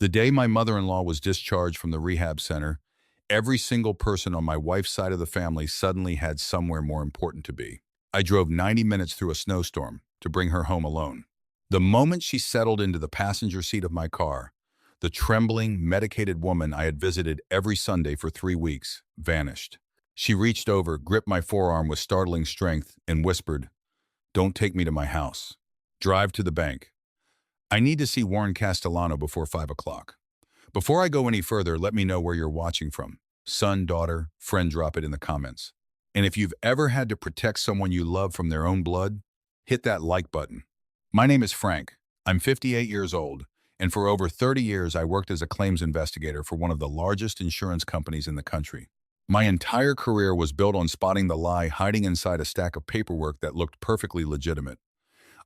The day my mother-in-law was discharged from the rehab center, every single person on my wife's side of the family suddenly had somewhere more important to be. I drove 90 minutes through a snowstorm to bring her home alone. The moment she settled into the passenger seat of my car, the trembling, medicated woman I had visited every Sunday for 3 weeks vanished. She reached over, gripped my forearm with startling strength, and whispered, "Don't take me to my house. Drive to the bank. I need to see Warren Castellano before 5 o'clock. Before I go any further, let me know where you're watching from. Son, daughter, friend, drop it in the comments. And if you've ever had to protect someone you love from their own blood, hit that like button." My name is Frank. I'm 58 years old, and for over 30 years I worked as a claims investigator for one of the largest insurance companies in the country. My entire career was built on spotting the lie hiding inside a stack of paperwork that looked perfectly legitimate.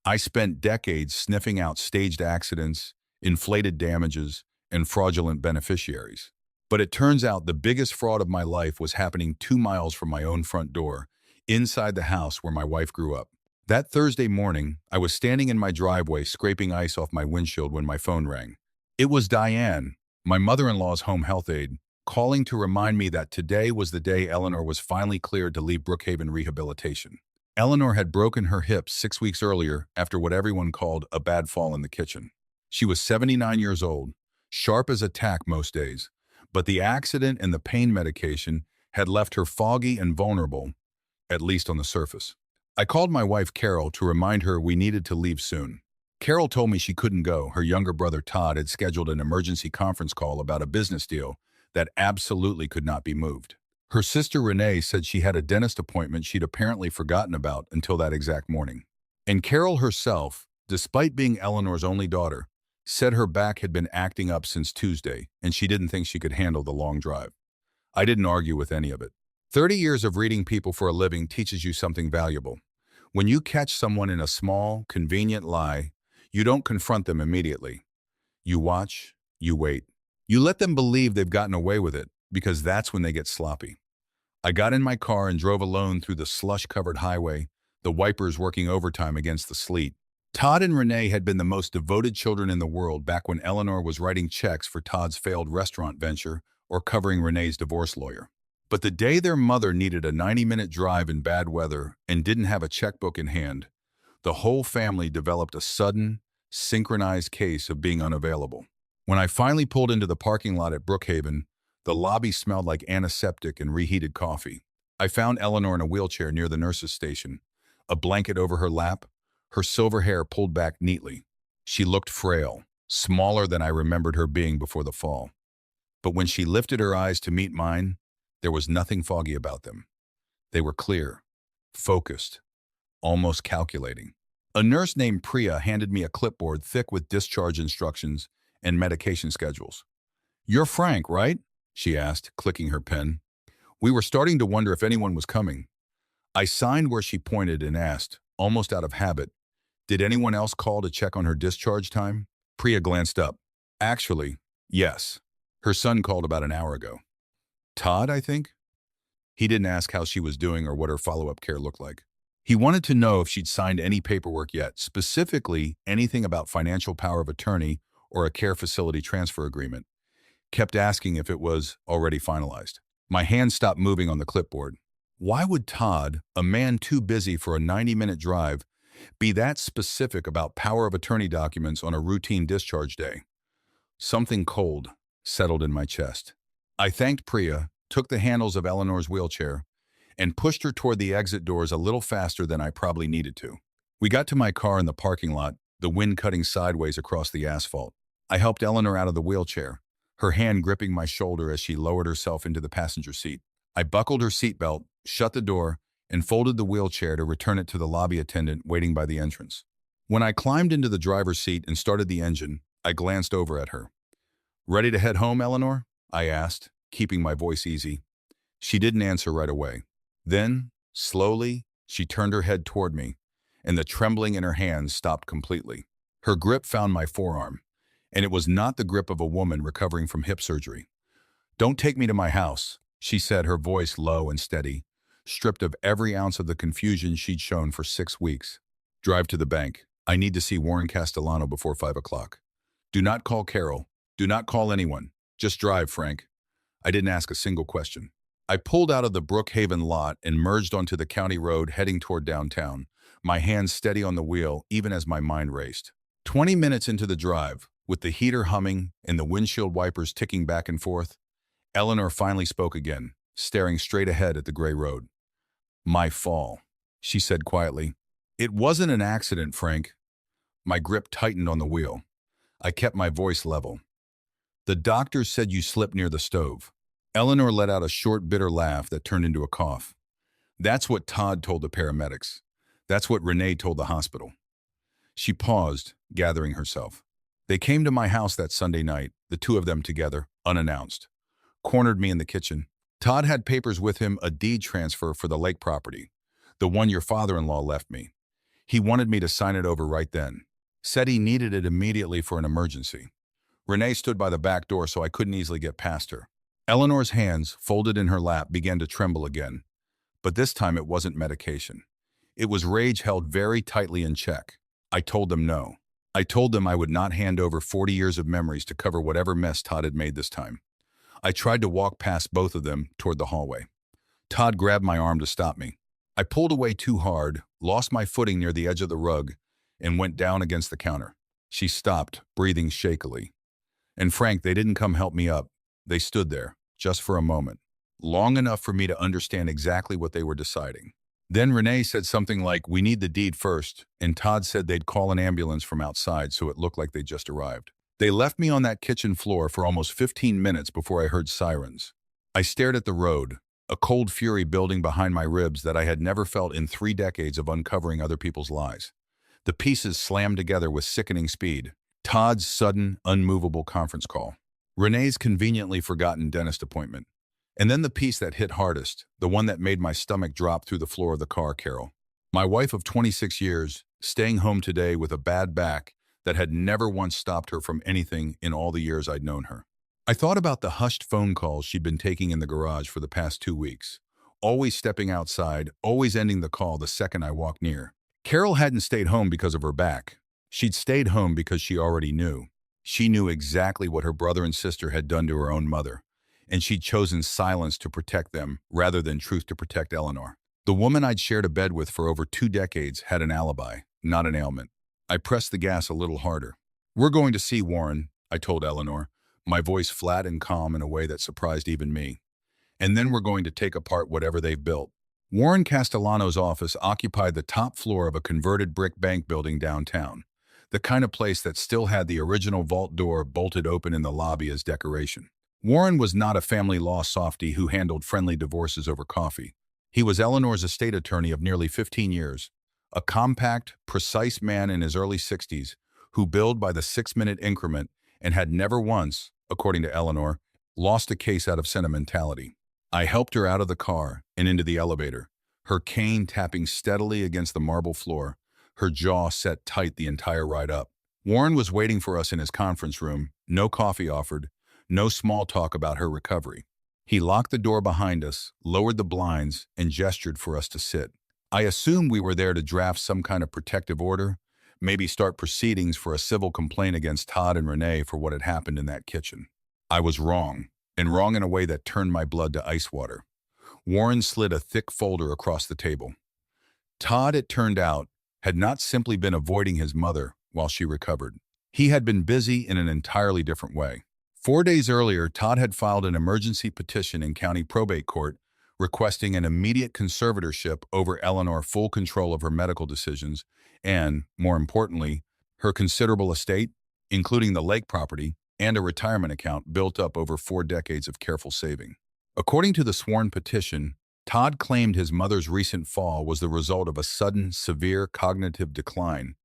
I spent decades sniffing out staged accidents, inflated damages, and fraudulent beneficiaries. But it turns out the biggest fraud of my life was happening 2 miles from my own front door, inside the house where my wife grew up. That Thursday morning, I was standing in my driveway scraping ice off my windshield when my phone rang. It was Diane, my mother-in-law's home health aide, calling to remind me that today was the day Eleanor was finally cleared to leave Brookhaven Rehabilitation. Eleanor had broken her hip 6 weeks earlier after what everyone called a bad fall in the kitchen. She was 79 years old, sharp as a tack most days, but the accident and the pain medication had left her foggy and vulnerable, at least on the surface. I called my wife Carol to remind her we needed to leave soon. Carol told me she couldn't go. Her younger brother Todd had scheduled an emergency conference call about a business deal that absolutely could not be moved. Her sister Renee said she had a dentist appointment she'd apparently forgotten about until that exact morning. And Carol herself, despite being Eleanor's only daughter, said her back had been acting up since Tuesday and she didn't think she could handle the long drive. I didn't argue with any of it. 30 years of reading people for a living teaches you something valuable. When you catch someone in a small, convenient lie, you don't confront them immediately. You watch, you wait. You let them believe they've gotten away with it, because that's when they get sloppy. I got in my car and drove alone through the slush-covered highway, the wipers working overtime against the sleet. Todd and Renee had been the most devoted children in the world back when Eleanor was writing checks for Todd's failed restaurant venture or covering Renee's divorce lawyer. But the day their mother needed a 90-minute drive in bad weather and didn't have a checkbook in hand, the whole family developed a sudden, synchronized case of being unavailable. When I finally pulled into the parking lot at Brookhaven, the lobby smelled like antiseptic and reheated coffee. I found Eleanor in a wheelchair near the nurse's station, a blanket over her lap, her silver hair pulled back neatly. She looked frail, smaller than I remembered her being before the fall. But when she lifted her eyes to meet mine, there was nothing foggy about them. They were clear, focused, almost calculating. A nurse named Priya handed me a clipboard thick with discharge instructions and medication schedules. "You're Frank, right?" she asked, clicking her pen. We were starting to wonder if anyone was coming. I signed where she pointed and asked, almost out of habit, "Did anyone else call to check on her discharge time?" Priya glanced up. "Actually, yes. Her son called about an hour ago. Todd, I think?" He didn't ask how she was doing or what her follow-up care looked like. He wanted to know if she'd signed any paperwork yet, specifically anything about financial power of attorney or a care facility transfer agreement. Kept asking if it was already finalized. My hand stopped moving on the clipboard. Why would Todd, a man too busy for a 90-minute drive, be that specific about power of attorney documents on a routine discharge day? Something cold settled in my chest. I thanked Priya, took the handles of Eleanor's wheelchair, and pushed her toward the exit doors a little faster than I probably needed to. We got to my car in the parking lot, the wind cutting sideways across the asphalt. I helped Eleanor out of the wheelchair, her hand gripping my shoulder as she lowered herself into the passenger seat. I buckled her seatbelt, shut the door, and folded the wheelchair to return it to the lobby attendant waiting by the entrance. When I climbed into the driver's seat and started the engine, I glanced over at her. "Ready to head home, Eleanor?" I asked, keeping my voice easy. She didn't answer right away. Then, slowly, she turned her head toward me, and the trembling in her hands stopped completely. Her grip found my forearm, and it was not the grip of a woman recovering from hip surgery. "Don't take me to my house," she said, her voice low and steady, stripped of every ounce of the confusion she'd shown for 6 weeks. "Drive to the bank. I need to see Warren Castellano before 5 o'clock. Do not call Carol. Do not call anyone. Just drive, Frank. I didn't ask a single question. I pulled out of the Brookhaven lot and merged onto the county road heading toward downtown, my hands steady on the wheel even as my mind raced. 20 minutes into the drive, with the heater humming and the windshield wipers ticking back and forth, Eleanor finally spoke again, staring straight ahead at the gray road. My fall, she said quietly. It wasn't an accident, Frank. My grip tightened on the wheel. I kept my voice level. The doctor said you slipped near the stove. Eleanor let out a short, bitter laugh that turned into a cough. That's what Todd told the paramedics. That's what Renee told the hospital. She paused, gathering herself. They came to my house that Sunday night, the two of them together, unannounced. Cornered me in the kitchen. Todd had papers with him, a deed transfer for the lake property, the one your father-in-law left me. He wanted me to sign it over right then. Said he needed it immediately for an emergency. Renee stood by the back door so I couldn't easily get past her. Eleanor's hands, folded in her lap, began to tremble again. But this time it wasn't medication. It was rage held very tightly in check. I told them no. I told them I would not hand over 40 years of memories to cover whatever mess Todd had made this time. I tried to walk past both of them toward the hallway. Todd grabbed my arm to stop me. I pulled away too hard, lost my footing near the edge of the rug, and went down against the counter. She stopped, breathing shakily. And Frank, they didn't come help me up. They stood there, just for a moment, long enough for me to understand exactly what they were deciding. Then Renee said something like, "We need the deed first," and Todd said they'd call an ambulance from outside so it looked like they'd just arrived. They left me on that kitchen floor for almost 15 minutes before I heard sirens. I stared at the road, a cold fury building behind my ribs that I had never felt in 3 decades of uncovering other people's lies. The pieces slammed together with sickening speed. Todd's sudden, unmovable conference call. Renee's conveniently forgotten dentist appointment. And then the piece that hit hardest, the one that made my stomach drop through the floor of the car, Carol. My wife of 26 years, staying home today with a bad back that had never once stopped her from anything in all the years I'd known her. I thought about the hushed phone calls she'd been taking in the garage for the past 2 weeks, always stepping outside, always ending the call the second I walked near. Carol hadn't stayed home because of her back. She'd stayed home because she already knew. She knew exactly what her brother and sister had done to her own mother, and she'd chosen silence to protect them rather than truth to protect Eleanor. The woman I'd shared a bed with for over 2 decades had an alibi, not an ailment. I pressed the gas a little harder. "We're going to see Warren," I told Eleanor, my voice flat and calm in a way that surprised even me. "And then we're going to take apart whatever they've built." Warren Castellano's office occupied the top floor of a converted brick bank building downtown, the kind of place that still had the original vault door bolted open in the lobby as decoration. Warren was not a family law softy who handled friendly divorces over coffee. He was Eleanor's estate attorney of nearly 15 years, a compact, precise man in his early 60s who billed by the 6-minute increment and had never once, according to Eleanor, lost a case out of sentimentality. I helped her out of the car and into the elevator, her cane tapping steadily against the marble floor, her jaw set tight the entire ride up. Warren was waiting for us in his conference room, no coffee offered, no small talk about her recovery. He locked the door behind us, lowered the blinds, and gestured for us to sit. I assumed we were there to draft some kind of protective order, maybe start proceedings for a civil complaint against Todd and Renee for what had happened in that kitchen. I was wrong, and wrong in a way that turned my blood to ice water. Warren slid a thick folder across the table. Todd, it turned out, had not simply been avoiding his mother while she recovered. He had been busy in an entirely different way. 4 days earlier, Todd had filed an emergency petition in county probate court requesting an immediate conservatorship over Eleanor, full control of her medical decisions and, more importantly, her considerable estate, including the lake property and a retirement account built up over 4 decades of careful saving. According to the sworn petition, Todd claimed his mother's recent fall was the result of a sudden, severe cognitive decline,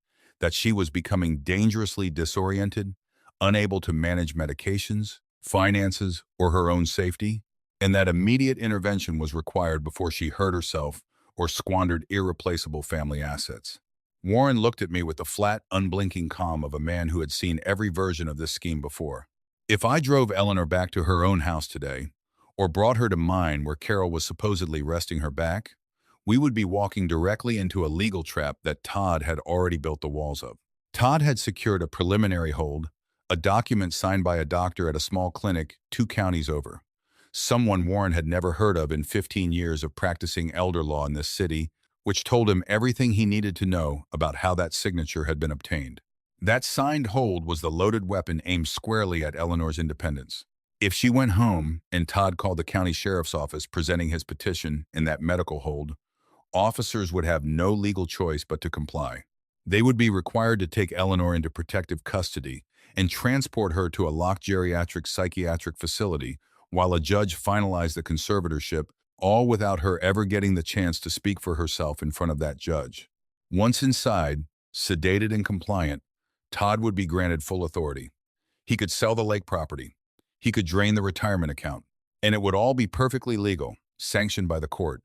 that she was becoming dangerously disoriented, unable to manage medications, finances, or her own safety, and that immediate intervention was required before she hurt herself or squandered irreplaceable family assets. Warren looked at me with the flat, unblinking calm of a man who had seen every version of this scheme before. If I drove Eleanor back to her own house today, or brought her to mine where Carol was supposedly resting her back, we would be walking directly into a legal trap that Todd had already built the walls of. Todd had secured a preliminary hold, a document signed by a doctor at a small clinic 2 counties over. Someone Warren had never heard of in 15 years of practicing elder law in this city, which told him everything he needed to know about how that signature had been obtained. That signed hold was the loaded weapon aimed squarely at Eleanor's independence. If she went home and Todd called the county sheriff's office presenting his petition in that medical hold, officers would have no legal choice but to comply. They would be required to take Eleanor into protective custody and transport her to a locked geriatric psychiatric facility while a judge finalized the conservatorship, all without her ever getting the chance to speak for herself in front of that judge. Once inside, sedated and compliant, Todd would be granted full authority. He could sell the lake property. He could drain the retirement account. And it would all be perfectly legal, sanctioned by the court,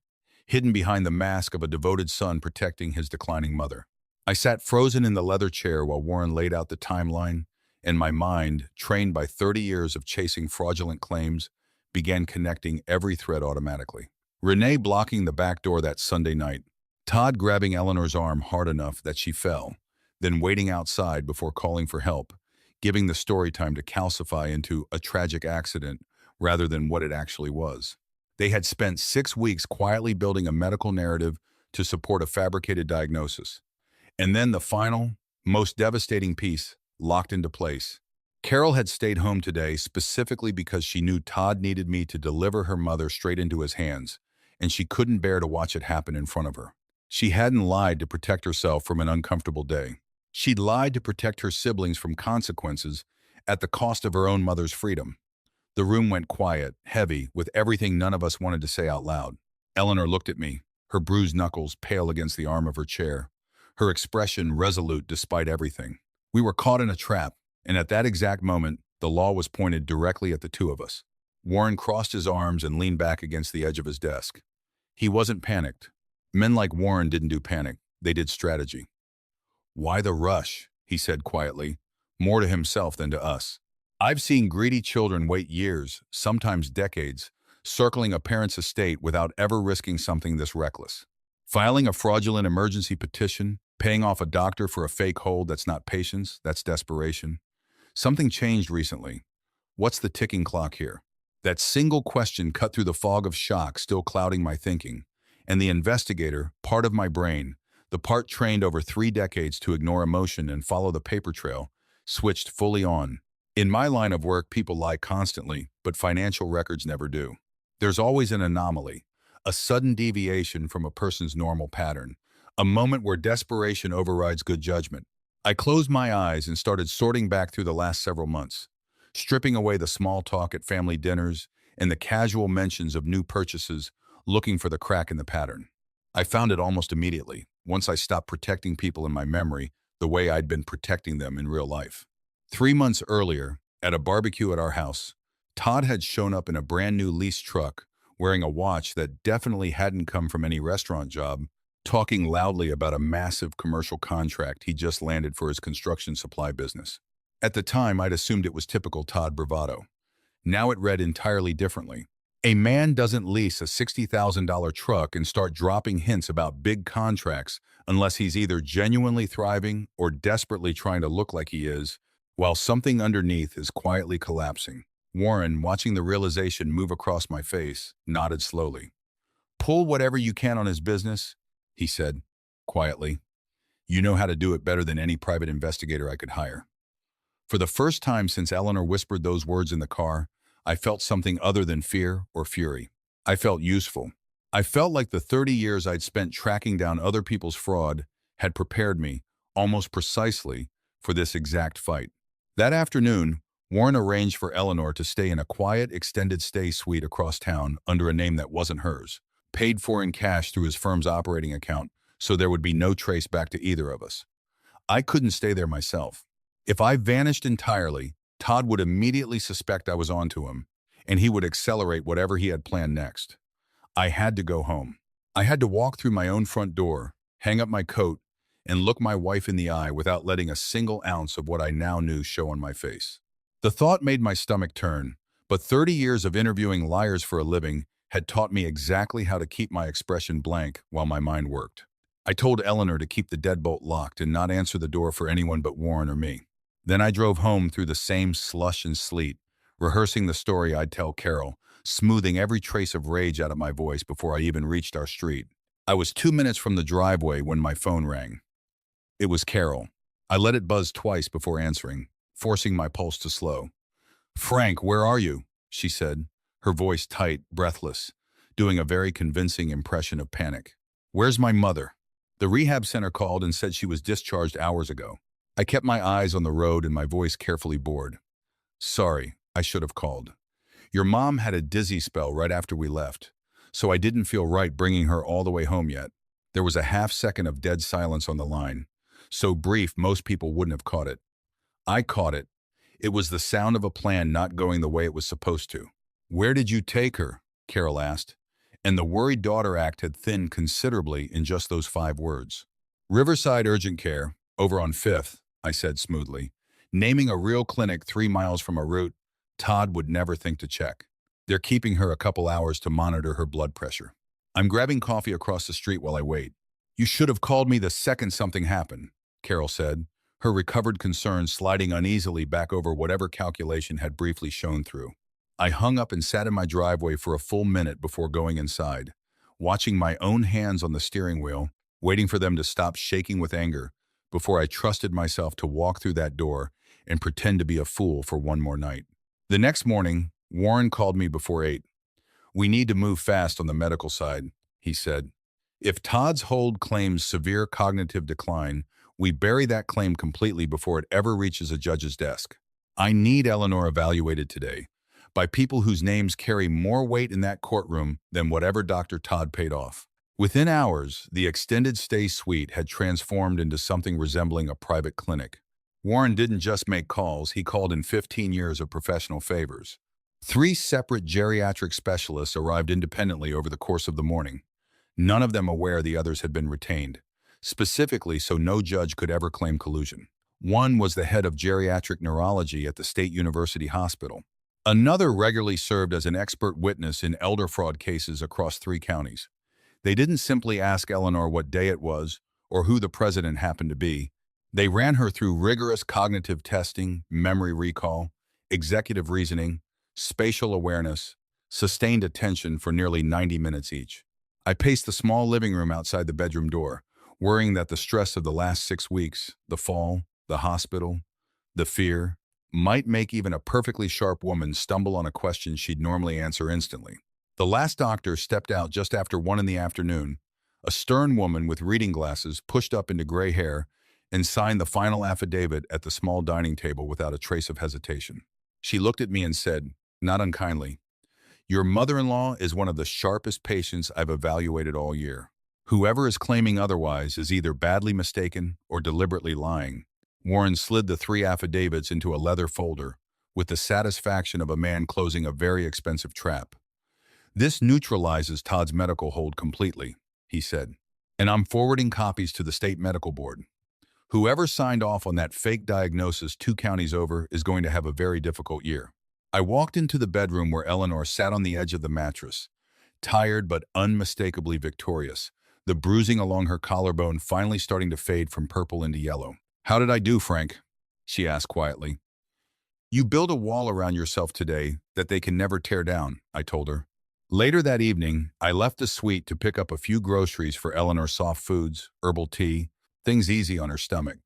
hidden behind the mask of a devoted son protecting his declining mother. I sat frozen in the leather chair while Warren laid out the timeline, and my mind, trained by 30 years of chasing fraudulent claims, began connecting every thread automatically. Renee blocking the back door that Sunday night, Todd grabbing Eleanor's arm hard enough that she fell, then waiting outside before calling for help, giving the story time to calcify into a tragic accident rather than what it actually was. They had spent 6 weeks quietly building a medical narrative to support a fabricated diagnosis. And then the final, most devastating piece locked into place. Carol had stayed home today specifically because she knew Todd needed me to deliver her mother straight into his hands, and she couldn't bear to watch it happen in front of her. She hadn't lied to protect herself from an uncomfortable day. She'd lied to protect her siblings from consequences at the cost of her own mother's freedom. The room went quiet, heavy, with everything none of us wanted to say out loud. Eleanor looked at me, her bruised knuckles pale against the arm of her chair, her expression resolute despite everything. We were caught in a trap, and at that exact moment, the law was pointed directly at the two of us. Warren crossed his arms and leaned back against the edge of his desk. He wasn't panicked. Men like Warren didn't do panic, they did strategy. "Why the rush?" he said quietly, more to himself than to us. "I've seen greedy children wait years, sometimes decades, circling a parent's estate without ever risking something this reckless. Filing a fraudulent emergency petition, paying off a doctor for a fake hold, that's not patience, that's desperation. Something changed recently. What's the ticking clock here?" That single question cut through the fog of shock still clouding my thinking, and the investigator, part of my brain, the part trained over 3 decades to ignore emotion and follow the paper trail, switched fully on. In my line of work, people lie constantly, but financial records never do. There's always an anomaly, a sudden deviation from a person's normal pattern, a moment where desperation overrides good judgment. I closed my eyes and started sorting back through the last several months, stripping away the small talk at family dinners and the casual mentions of new purchases, looking for the crack in the pattern. I found it almost immediately, once I stopped protecting people in my memory the way I'd been protecting them in real life. 3 months earlier, at a barbecue at our house, Todd had shown up in a brand new leased truck, wearing a watch that definitely hadn't come from any restaurant job, talking loudly about a massive commercial contract he just landed for his construction supply business. At the time, I'd assumed it was typical Todd bravado. Now it read entirely differently. A man doesn't lease a $60,000 truck and start dropping hints about big contracts unless he's either genuinely thriving or desperately trying to look like he is, while something underneath is quietly collapsing. Warren, watching the realization move across my face, nodded slowly. "Pull whatever you can on his business," he said, quietly. "You know how to do it better than any private investigator I could hire." For the first time since Eleanor whispered those words in the car, I felt something other than fear or fury. I felt useful. I felt like the 30 years I'd spent tracking down other people's fraud had prepared me, almost precisely, for this exact fight. That afternoon, Warren arranged for Eleanor to stay in a quiet, extended stay suite across town under a name that wasn't hers, paid for in cash through his firm's operating account, so there would be no trace back to either of us. I couldn't stay there myself. If I vanished entirely, Todd would immediately suspect I was onto him, and he would accelerate whatever he had planned next. I had to go home. I had to walk through my own front door, hang up my coat, and look my wife in the eye without letting a single ounce of what I now knew show on my face. The thought made my stomach turn, but 30 years of interviewing liars for a living had taught me exactly how to keep my expression blank while my mind worked. I told Eleanor to keep the deadbolt locked and not answer the door for anyone but Warren or me. Then I drove home through the same slush and sleet, rehearsing the story I'd tell Carol, smoothing every trace of rage out of my voice before I even reached our street. I was 2 minutes from the driveway when my phone rang. It was Carol. I let it buzz twice before answering, forcing my pulse to slow. "Frank, where are you?" she said, her voice tight, breathless, doing a very convincing impression of panic. "Where's my mother?" The rehab center called and said she was discharged hours ago. I kept my eyes on the road and my voice carefully bored. "Sorry, I should have called. Your mom had a dizzy spell right after we left, so I didn't feel right bringing her all the way home yet." There was a half-second of dead silence on the line, so brief most people wouldn't have caught it. I caught it. It was the sound of a plan not going the way it was supposed to. "Where did you take her?" Carol asked, and the worried daughter act had thinned considerably in just those 5 words. "Riverside Urgent Care, over on 5th, I said smoothly, naming a real clinic 3 miles from a route Todd would never think to check. "They're keeping her a couple hours to monitor her blood pressure. I'm grabbing coffee across the street while I wait." "You should have called me the second something happened," Carol said, her recovered concern sliding uneasily back over whatever calculation had briefly shone through. I hung up and sat in my driveway for a full minute before going inside, watching my own hands on the steering wheel, waiting for them to stop shaking with anger before I trusted myself to walk through that door and pretend to be a fool for one more night. The next morning, Warren called me before 8. "We need to move fast on the medical side," he said. "If Todd's hold claims severe cognitive decline, we bury that claim completely before it ever reaches a judge's desk. I need Eleanor evaluated today by people whose names carry more weight in that courtroom than whatever Dr. Todd paid off." Within hours, the extended stay suite had transformed into something resembling a private clinic. Warren didn't just make calls, he called in 15 years of professional favors. 3 separate geriatric specialists arrived independently over the course of the morning, none of them aware the others had been retained, specifically so no judge could ever claim collusion. One was the head of geriatric neurology at the State University Hospital. Another regularly served as an expert witness in elder fraud cases across 3 counties. They didn't simply ask Eleanor what day it was or who the president happened to be. They ran her through rigorous cognitive testing, memory recall, executive reasoning, spatial awareness, sustained attention for nearly 90 minutes each. I paced the small living room outside the bedroom door, worrying that the stress of the last 6 weeks, the fall, the hospital, the fear, might make even a perfectly sharp woman stumble on a question she'd normally answer instantly. The last doctor stepped out just after 1 in the afternoon. A stern woman with reading glasses pushed up into gray hair and signed the final affidavit at the small dining table without a trace of hesitation. She looked at me and said, not unkindly, "Your mother-in-law is one of the sharpest patients I've evaluated all year. Whoever is claiming otherwise is either badly mistaken or deliberately lying." Warren slid the 3 affidavits into a leather folder with the satisfaction of a man closing a very expensive trap. "This neutralizes Todd's medical hold completely," he said, "and I'm forwarding copies to the state medical board. Whoever signed off on that fake diagnosis 2 counties over is going to have a very difficult year." I walked into the bedroom where Eleanor sat on the edge of the mattress, tired but unmistakably victorious, the bruising along her collarbone finally starting to fade from purple into yellow. "How did I do, Frank?" she asked quietly. "You build a wall around yourself today that they can never tear down," I told her. Later that evening, I left the suite to pick up a few groceries for Eleanor's soft foods, herbal tea, things easy on her stomach,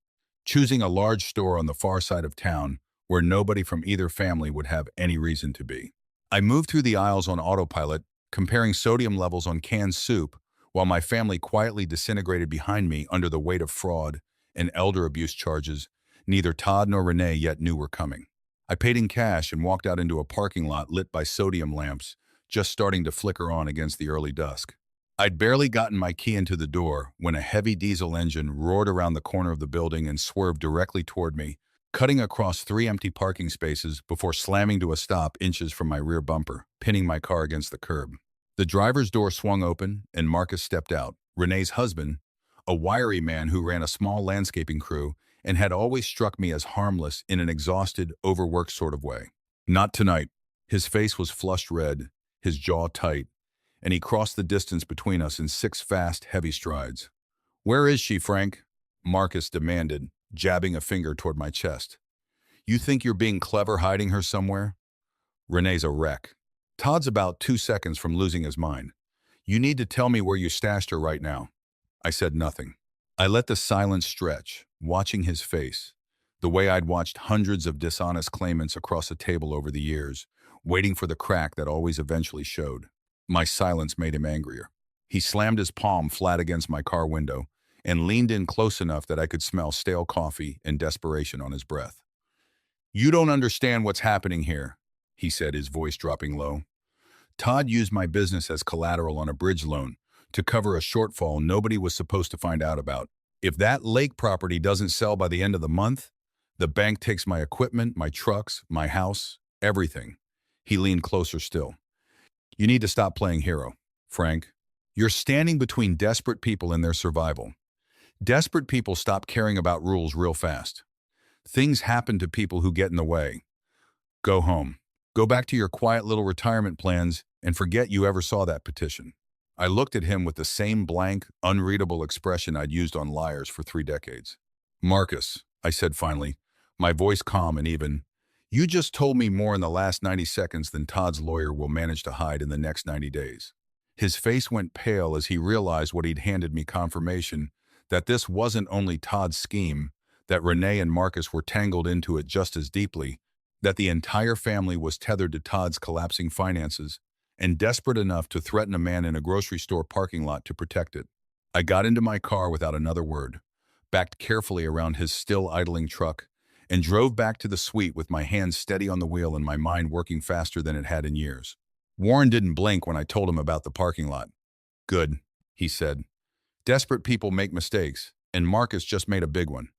choosing a large store on the far side of town where nobody from either family would have any reason to be. I moved through the aisles on autopilot, comparing sodium levels on canned soup, while my family quietly disintegrated behind me under the weight of fraud and elder abuse charges neither Todd nor Renee yet knew were coming. I paid in cash and walked out into a parking lot lit by sodium lamps, just starting to flicker on against the early dusk. I'd barely gotten my key into the door when a heavy diesel engine roared around the corner of the building and swerved directly toward me, cutting across 3 empty parking spaces before slamming to a stop inches from my rear bumper, pinning my car against the curb. The driver's door swung open and Marcus stepped out, Renee's husband, a wiry man who ran a small landscaping crew and had always struck me as harmless in an exhausted, overworked sort of way. Not tonight. His face was flushed red, his jaw tight, and he crossed the distance between us in 6 fast, heavy strides. "Where is she, Frank?" Marcus demanded, jabbing a finger toward my chest. You think you're being clever hiding her somewhere? Renee's a wreck. Todd's about 2 seconds from losing his mind. You need to tell me where you stashed her right now. I said nothing. I let the silence stretch, watching his face, the way I'd watched hundreds of dishonest claimants across a table over the years, waiting for the crack that always eventually showed. My silence made him angrier. He slammed his palm flat against my car window and leaned in close enough that I could smell stale coffee and desperation on his breath. You don't understand what's happening here, he said, his voice dropping low. Todd used my business as collateral on a bridge loan to cover a shortfall nobody was supposed to find out about. If that lake property doesn't sell by the end of the month, the bank takes my equipment, my trucks, my house, everything. He leaned closer still. You need to stop playing hero, Frank. You're standing between desperate people and their survival. Desperate people stop caring about rules real fast. Things happen to people who get in the way. Go home. Go back to your quiet little retirement plans and forget you ever saw that petition. I looked at him with the same blank, unreadable expression I'd used on liars for 3 decades. Marcus, I said finally, my voice calm and even, you just told me more in the last 90 seconds than Todd's lawyer will manage to hide in the next 90 days. His face went pale as he realized what he'd handed me confirmation that this wasn't only Todd's scheme, that Renee and Marcus were tangled into it just as deeply, that the entire family was tethered to Todd's collapsing finances and desperate enough to threaten a man in a grocery store parking lot to protect it. I got into my car without another word, backed carefully around his still idling truck, and drove back to the suite with my hands steady on the wheel and my mind working faster than it had in years. Warren didn't blink when I told him about the parking lot. Good, he said. Desperate people make mistakes, and Marcus just made a big one.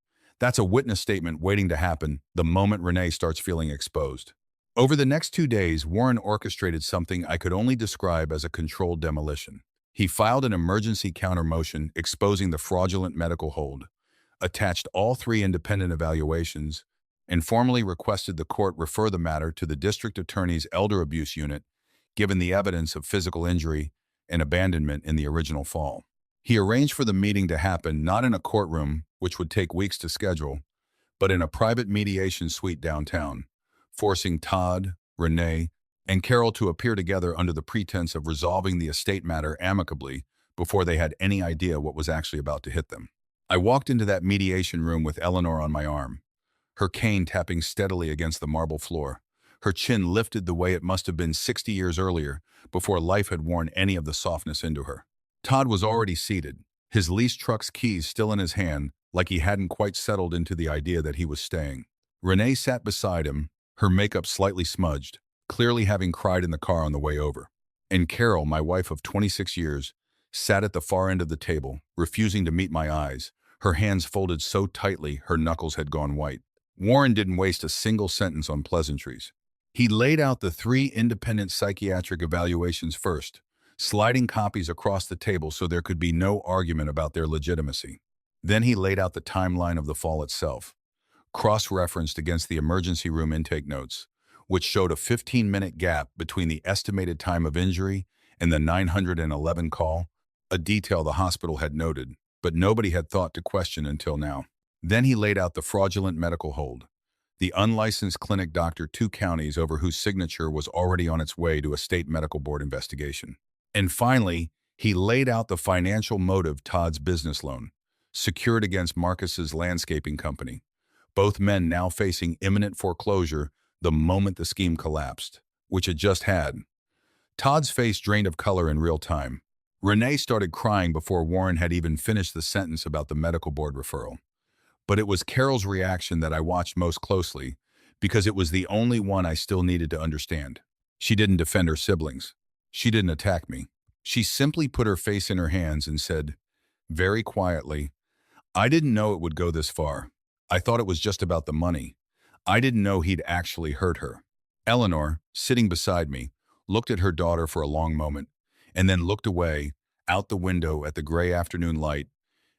That's a witness statement waiting to happen the moment Renee starts feeling exposed. Over the next 2 days, Warren orchestrated something I could only describe as a controlled demolition. He filed an emergency counter motion exposing the fraudulent medical hold, attached all 3 independent evaluations, and formally requested the court refer the matter to the district attorney's elder abuse unit, given the evidence of physical injury and abandonment in the original fall. He arranged for the meeting to happen not in a courtroom, which would take weeks to schedule, but in a private mediation suite downtown, forcing Todd, Renee, and Carol to appear together under the pretense of resolving the estate matter amicably before they had any idea what was actually about to hit them. I walked into that mediation room with Eleanor on my arm, her cane tapping steadily against the marble floor, her chin lifted the way it must have been 60 years earlier before life had worn any of the softness into her. Todd was already seated, his leased truck's keys still in his hand, like he hadn't quite settled into the idea that he was staying. Renee sat beside him, her makeup slightly smudged, clearly having cried in the car on the way over. And Carol, my wife of 26 years, sat at the far end of the table, refusing to meet my eyes, her hands folded so tightly her knuckles had gone white. Warren didn't waste a single sentence on pleasantries. He laid out the 3 independent psychiatric evaluations first, sliding copies across the table so there could be no argument about their legitimacy. Then he laid out the timeline of the fall itself, cross-referenced against the emergency room intake notes, which showed a 15-minute gap between the estimated time of injury and the 911 call, a detail the hospital had noted, but nobody had thought to question until now. Then he laid out the fraudulent medical hold, the unlicensed clinic doctor 2 counties over whose signature was already on its way to a state medical board investigation. And finally, he laid out the financial motive Todd's business loan, secured against Marcus's landscaping company, both men now facing imminent foreclosure the moment the scheme collapsed, which it just had. Todd's face drained of color in real time. Renee started crying before Warren had even finished the sentence about the medical board referral. But it was Carol's reaction that I watched most closely, because it was the only one I still needed to understand. She didn't defend her siblings. She didn't attack me. She simply put her face in her hands and said, very quietly, I didn't know it would go this far. I thought it was just about the money. I didn't know he'd actually hurt her. Eleanor, sitting beside me, looked at her daughter for a long moment, and then looked away, out the window at the gray afternoon light,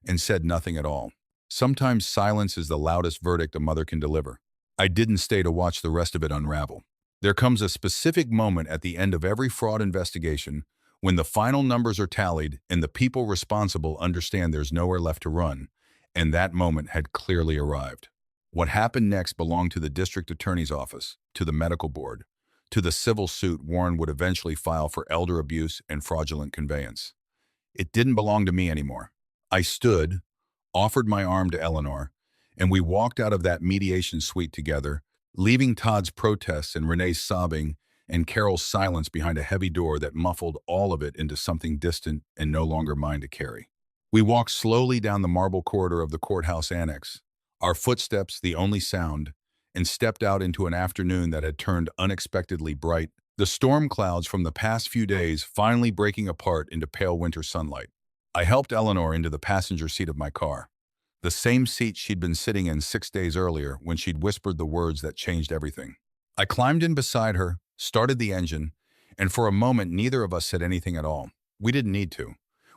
and said nothing at all. Sometimes silence is the loudest verdict a mother can deliver. I didn't stay to watch the rest of it unravel. There comes a specific moment at the end of every fraud investigation when the final numbers are tallied and the people responsible understand there's nowhere left to run, and that moment had clearly arrived. What happened next belonged to the district attorney's office, to the medical board, to the civil suit Warren would eventually file for elder abuse and fraudulent conveyance. It didn't belong to me anymore. I stood, offered my arm to Eleanor, and we walked out of that mediation suite together, leaving Todd's protests and Renee's sobbing and Carol's silence behind a heavy door that muffled all of it into something distant and no longer mine to carry. We walked slowly down the marble corridor of the courthouse annex, our footsteps the only sound, and stepped out into an afternoon that had turned unexpectedly bright, the storm clouds from the past few days finally breaking apart into pale winter sunlight. I helped Eleanor into the passenger seat of my car, the same seat she'd been sitting in 6 days earlier when she'd whispered the words that changed everything. I climbed in beside her, started the engine, and for a moment neither of us said anything at all. We didn't need to.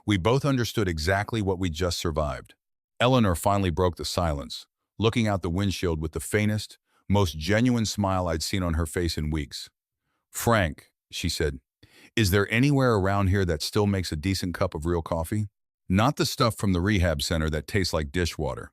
We both understood exactly what we'd just survived. Eleanor finally broke the silence, looking out the windshield with the faintest, most genuine smile I'd seen on her face in weeks. "Frank," she said, "is there anywhere around here that still makes a decent cup of real coffee? Not the stuff from the rehab center that tastes like dishwater."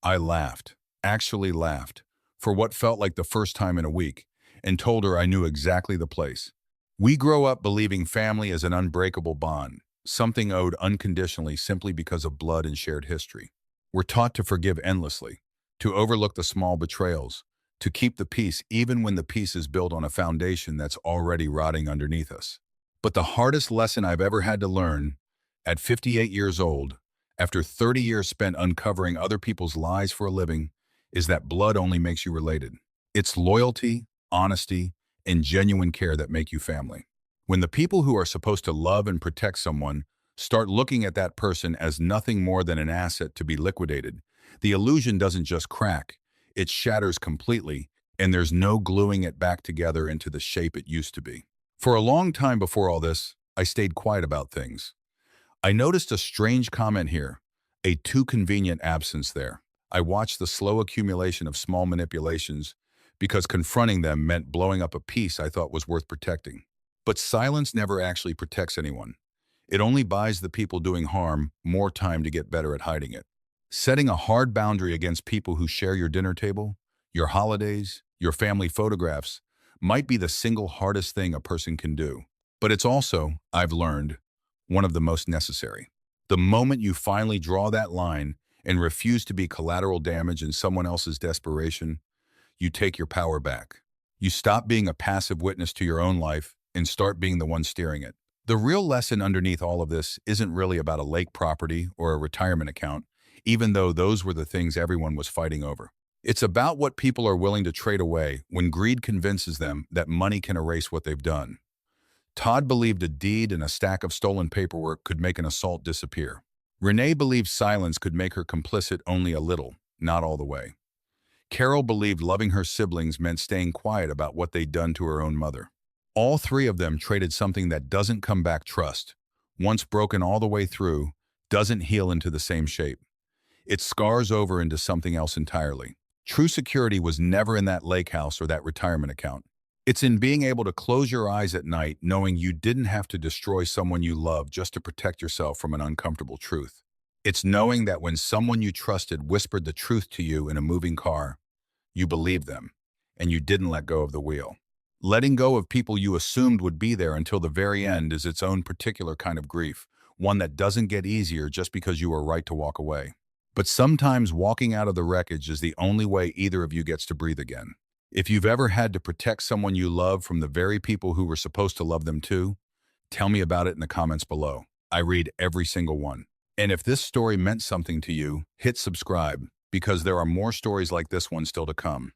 I laughed, actually laughed, for what felt like the first time in a week, and told her I knew exactly the place. We grow up believing family is an unbreakable bond, something owed unconditionally simply because of blood and shared history. We're taught to forgive endlessly, to overlook the small betrayals, to keep the peace even when the peace is built on a foundation that's already rotting underneath us. But the hardest lesson I've ever had to learn, at 58 years old, after 30 years spent uncovering other people's lies for a living, is that blood only makes you related. It's loyalty, honesty, and genuine care that make you family. When the people who are supposed to love and protect someone start looking at that person as nothing more than an asset to be liquidated, the illusion doesn't just crack, it shatters completely, and there's no gluing it back together into the shape it used to be. For a long time before all this, I stayed quiet about things. I noticed a strange comment here, a too convenient absence there. I watched the slow accumulation of small manipulations because confronting them meant blowing up a piece I thought was worth protecting. But silence never actually protects anyone. It only buys the people doing harm more time to get better at hiding it. Setting a hard boundary against people who share your dinner table, your holidays, your family photographs might be the single hardest thing a person can do. But it's also, I've learned, one of the most necessary. The moment you finally draw that line and refuse to be collateral damage in someone else's desperation, you take your power back. You stop being a passive witness to your own life and start being the one steering it. The real lesson underneath all of this isn't really about a lake property or a retirement account, even though those were the things everyone was fighting over. It's about what people are willing to trade away when greed convinces them that money can erase what they've done. Todd believed a deed and a stack of stolen paperwork could make an assault disappear. Renee believed silence could make her complicit only a little, not all the way. Carol believed loving her siblings meant staying quiet about what they'd done to her own mother. All three of them traded something that doesn't come back: trust. Once broken all the way through, doesn't heal into the same shape. It scars over into something else entirely. True security was never in that lake house or that retirement account. It's in being able to close your eyes at night knowing you didn't have to destroy someone you love just to protect yourself from an uncomfortable truth. It's knowing that when someone you trusted whispered the truth to you in a moving car, you believed them, and you didn't let go of the wheel. Letting go of people you assumed would be there until the very end is its own particular kind of grief, one that doesn't get easier just because you were right to walk away. But sometimes walking out of the wreckage is the only way either of you gets to breathe again. If you've ever had to protect someone you love from the very people who were supposed to love them too, tell me about it in the comments below. I read every single one. And if this story meant something to you, hit subscribe, because there are more stories like this one still to come.